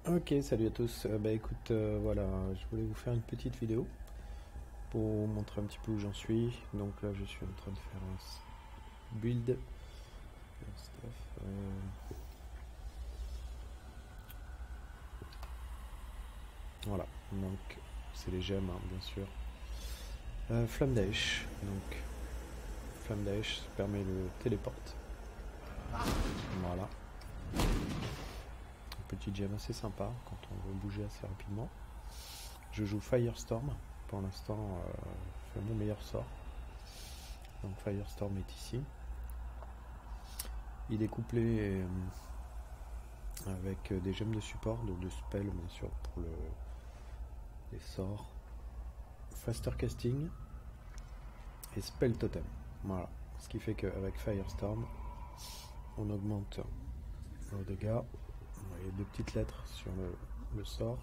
Ok, salut à tous. Bah écoute, voilà, je voulais vous faire une petite vidéo pour vous montrer un petit peu où j'en suis. Donc là, je suis en train de faire un build. Stuff, voilà, donc c'est les gemmes, hein, bien sûr. Flamme d'Aesh. Donc, Flamme d'Aesh permet le téléporte. Voilà. Petite gemme assez sympa quand on veut bouger assez rapidement. Je joue Firestorm. Pour l'instant, c'est mon meilleur sort. Donc Firestorm est ici. Il est couplé avec des gemmes de support, donc de spell bien sûr pour les sorts. Faster casting et spell totem. Voilà. Ce qui fait qu'avec Firestorm, on augmente nos dégâts. Il y a deux petites lettres sur le sort.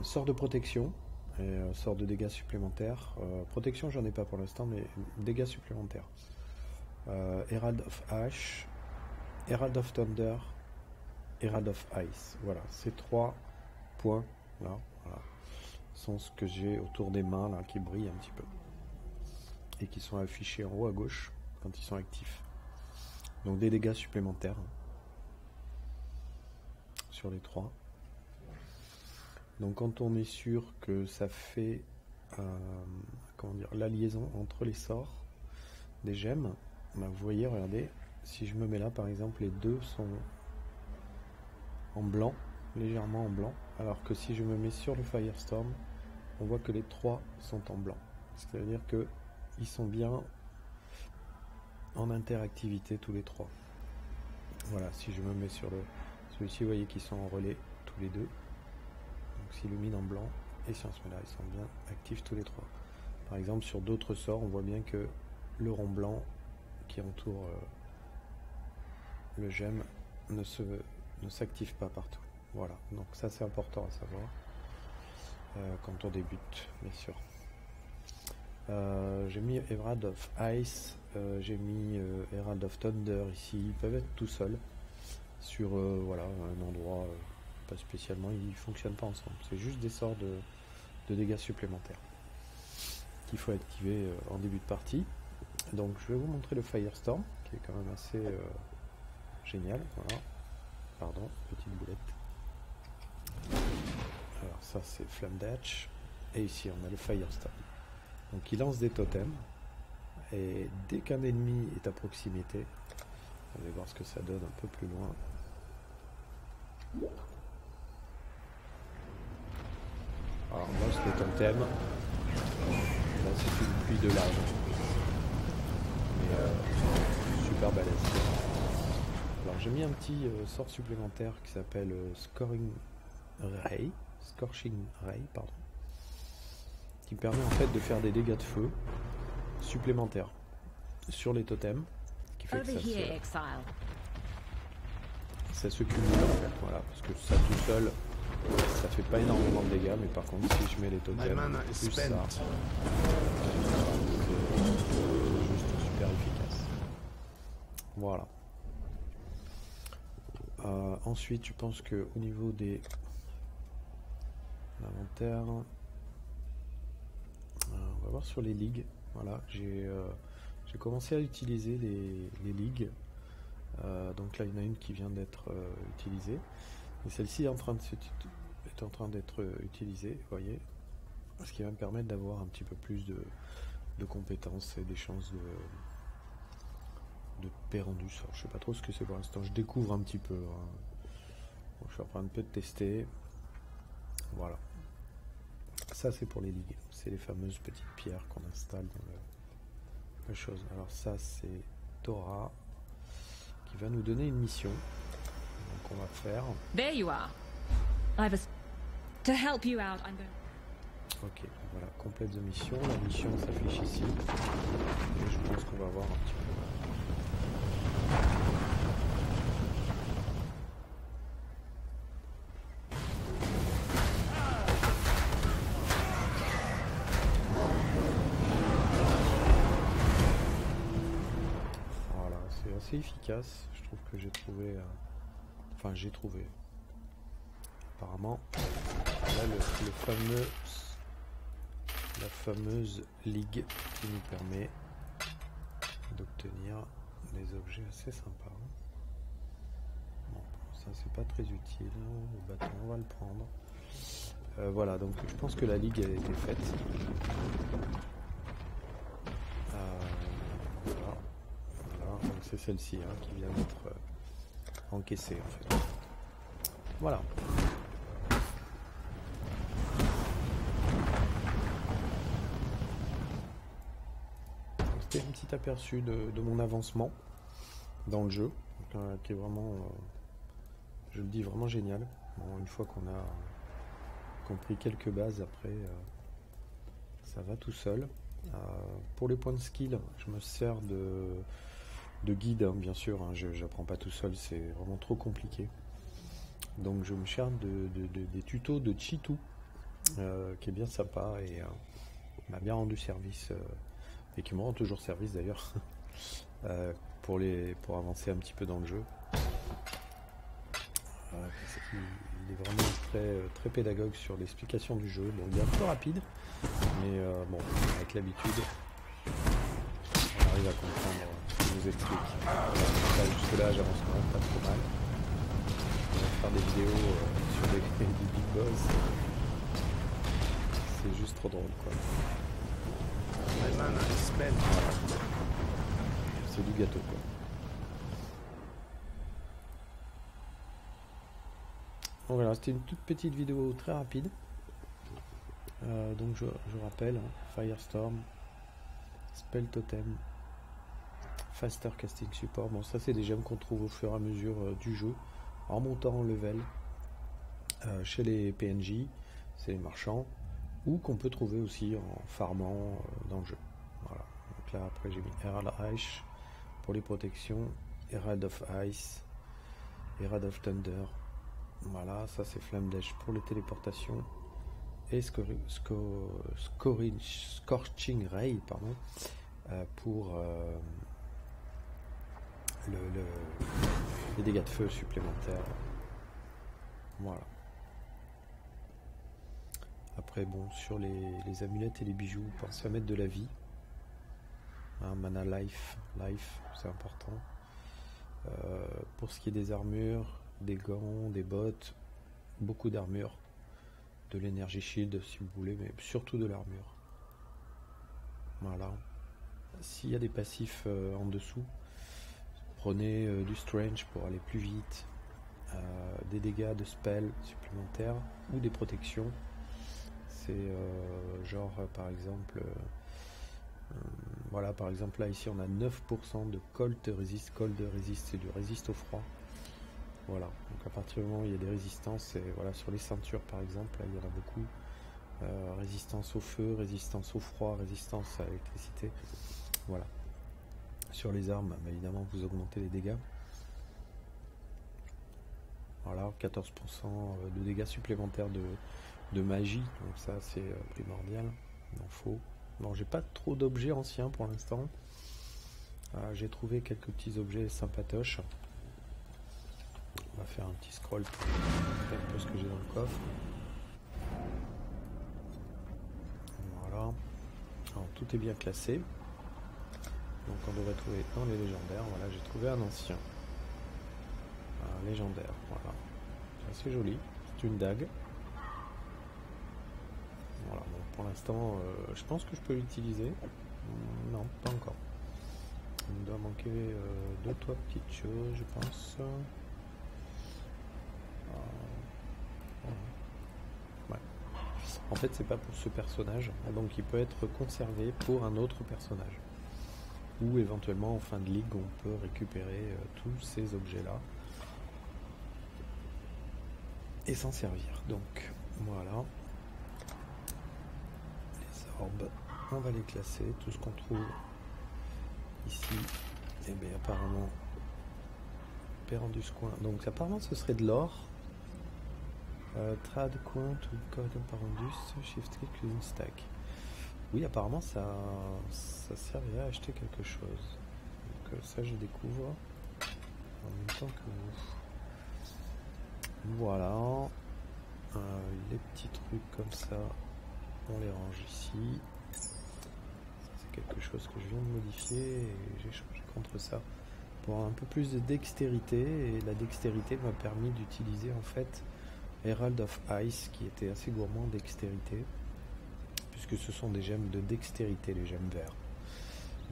Sort de protection et sort de dégâts supplémentaires. Protection, j'en ai pas pour l'instant, mais dégâts supplémentaires. Herald of Ash, Herald of Thunder, Herald of Ice. Voilà, ces trois points là, voilà, sont ce que j'ai autour des mains là, qui brillent un petit peu et qui sont affichés en haut à gauche quand ils sont actifs. Donc des dégâts supplémentaires sur les trois. Donc quand on est sûr que ça fait comment dire, la liaison entre les sorts des gemmes, bah vous voyez, regardez, si je me mets là par exemple, les deux sont en blanc, légèrement en blanc, alors que si je me mets sur le Firestorm, on voit que les trois sont en blanc. C'est-à-dire que ils sont bien en interactivité tous les trois. Voilà, si je me mets sur celui-ci, vous voyez qu'ils sont en relais tous les deux. Donc s'illumine en blanc, et si on se met là, ils sont bien actifs tous les trois. Par exemple, sur d'autres sorts, on voit bien que le rond blanc qui entoure le gemme ne s'active pas partout. Voilà, donc ça c'est important à savoir quand on débute, bien sûr. J'ai mis Herald of Ice, j'ai mis Herald of Thunder ici. Ils peuvent être tout seuls sur voilà, un endroit pas spécialement, ils ne fonctionnent pas ensemble. C'est juste des sorts de dégâts supplémentaires qu'il faut activer en début de partie. Donc je vais vous montrer le Firestorm qui est quand même assez génial. Voilà. Pardon, petite boulette. Alors ça c'est Flamme d'Aesh. Et ici on a le Firestorm. Donc il lance des totems. Et dès qu'un ennemi est à proximité, on va voir ce que ça donne un peu plus loin. Alors là c'est des totems. Là c'est une pluie de lave. Mais super balèze. Alors j'ai mis un petit sort supplémentaire qui s'appelle Scorching Ray, pardon, qui permet en fait de faire des dégâts de feu supplémentaires sur les totems, qui fait que ça se cumule en fait, voilà, parce que ça tout seul, ça fait pas énormément de dégâts, mais par contre si je mets les totems plus ça, c'est juste super efficace. Voilà. Ensuite, je pense que au niveau des l'inventaire, on va voir sur les ligues. Voilà, j'ai commencé à utiliser les ligues. Donc là, il y en a une qui vient d'être utilisée, et celle-ci est en train d'être utilisée. Vous voyez, ce qui va me permettre d'avoir un petit peu plus de compétences et des chances de paix rendue. Je sais pas trop ce que c'est pour l'instant, je découvre un petit peu, hein. Donc, je suis en train un peu de tester. Voilà, ça c'est pour les ligues, c'est les fameuses petites pierres qu'on installe dans la chose. Alors ça c'est Thora qui va nous donner une mission, donc on va faire. There you are. To help you out, I'm going. Ok, voilà, complète de mission. La mission s'affiche ici. Et je pense qu'on va voir un petit peu. Voilà, c'est assez efficace. Je trouve que j'ai trouvé. Enfin, j'ai trouvé. apparemment, là la fameuse ligue qui nous permet d'obtenir des objets assez sympas. Bon, ça c'est pas très utile, le bâton on va le prendre. Voilà, donc je pense que la ligue a été faite. Voilà, donc c'est celle-ci hein, qui vient d'être encaissée en fait. Voilà. C'était un petit aperçu de mon avancement dans le jeu, qui est vraiment, je le dis, vraiment génial. Bon, une fois qu'on a compris quelques bases, après ça va tout seul. Pour les points de skill, je me sers de guide, hein, bien sûr, hein, je n'apprends pas tout seul, c'est vraiment trop compliqué. Donc je me sers des tutos de Chitou, qui est bien sympa et m'a bien rendu service, et qui me rend toujours service d'ailleurs, pour avancer un petit peu dans le jeu. Il est vraiment très pédagogue sur l'explication du jeu. Bon, il est un peu rapide, mais bon, avec l'habitude, on arrive à comprendre ce qu'il nous explique. Jusque là, j'avance quand même pas trop mal. On va faire des vidéos sur des big boss. C'est juste trop drôle, quoi. C'est du gâteau, quoi. Bon, voilà, c'était une toute petite vidéo très rapide. Donc je rappelle, hein, Firestorm, Spell Totem, Faster Casting Support. Bon, ça c'est des gemmes qu'on trouve au fur et à mesure du jeu, en montant en level chez les PNJ, c'est les marchands, ou qu'on peut trouver aussi en farmant dans le jeu. Voilà. Donc là après j'ai mis Herald Reich pour les protections, Herald of Ice, Herald of Thunder. Voilà, ça c'est Flamme d'Èche pour les téléportations et Scorching Ray pardon, pour les dégâts de feu supplémentaires. Voilà. Après bon, sur les amulettes et les bijoux, pensez à mettre de la vie. Mana life, c'est important. Pour ce qui est des armures, des gants, des bottes, beaucoup d'armure, de l'énergie shield si vous voulez, mais surtout de l'armure. Voilà. S'il y a des passifs en dessous, prenez du strange pour aller plus vite, des dégâts de spell supplémentaires ou des protections. C'est genre par exemple, voilà, par exemple là ici on a 9% de cold resist, c'est du résiste au froid. Voilà, donc à partir du moment où il y a des résistances, et voilà, sur les ceintures par exemple, là, il y en a beaucoup. Résistance au feu, résistance au froid, résistance à l'électricité. Voilà. Sur les armes, bah, évidemment, vous augmentez les dégâts. Voilà, 14% de dégâts supplémentaires de magie, donc ça c'est primordial. Il en faut. Bon, j'ai pas trop d'objets anciens pour l'instant. J'ai trouvé quelques petits objets sympatoches. On va faire un petit scroll pour montrer un peu ce que j'ai dans le coffre. Voilà. Alors, tout est bien classé. Donc on devrait trouver dans les légendaires. Voilà, j'ai trouvé un ancien. Un légendaire, voilà. C'est assez joli. C'est une dague. Voilà, bon, pour l'instant, je pense que je peux l'utiliser. Non, pas encore. Il me doit manquer 2-3 petites choses, je pense. Ouais. En fait, c'est pas pour ce personnage, donc il peut être conservé pour un autre personnage. Ou éventuellement en fin de ligue, on peut récupérer tous ces objets-là et s'en servir. Donc voilà. Les orbes, on va les classer. Tout ce qu'on trouve ici, et bien apparemment Perandus coin. Donc apparemment ce serait de l'or. Trad coin to Cordon Parandus, shift click une stack. Oui, apparemment ça servirait à acheter quelque chose. Donc ça je découvre en même temps que vous. Voilà. Les petits trucs comme ça, on les range ici. C'est quelque chose que je viens de modifier et j'ai changé contre ça pour un peu plus de dextérité, et la dextérité m'a permis d'utiliser en fait Herald of Ice qui était assez gourmand en dextérité, puisque ce sont des gemmes de dextérité, les gemmes verts.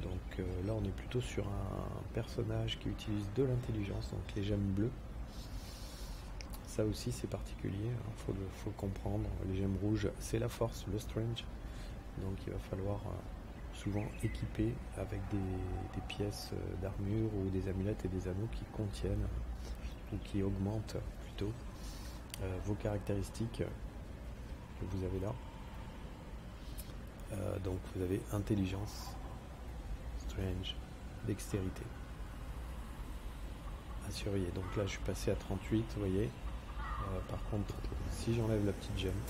Donc là on est plutôt sur un personnage qui utilise de l'intelligence, donc les gemmes bleues. Ça aussi c'est particulier, faut le comprendre. Les gemmes rouges c'est la force, le strange, donc il va falloir souvent équiper avec des pièces d'armure ou des amulettes et des anneaux qui contiennent ou qui augmentent plutôt vos caractéristiques que vous avez là. Donc vous avez intelligence, strange, dextérité à surveiller. Donc là je suis passé à 38, vous voyez. Par contre si j'enlève la petite gemme,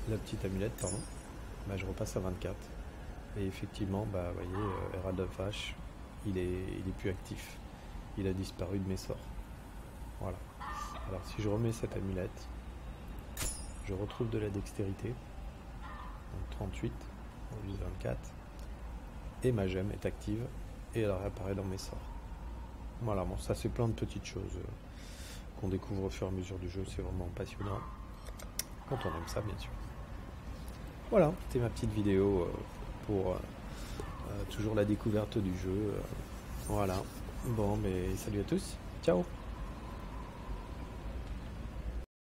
la petite amulette pardon, bah, je repasse à 24. Et effectivement, bah, vous voyez, Herald of Ash, il est plus actif. Il a disparu de mes sorts. Voilà. Alors si je remets cette amulette, je retrouve de la dextérité. Donc 38 au lieu de 24. Et ma gemme est active et elle réapparaît dans mes sorts. Voilà, bon, ça c'est plein de petites choses qu'on découvre au fur et à mesure du jeu. C'est vraiment passionnant. Quand on aime ça, bien sûr. Voilà, c'était ma petite vidéo pour toujours la découverte du jeu. Voilà. Bon, mais salut à tous. Ciao.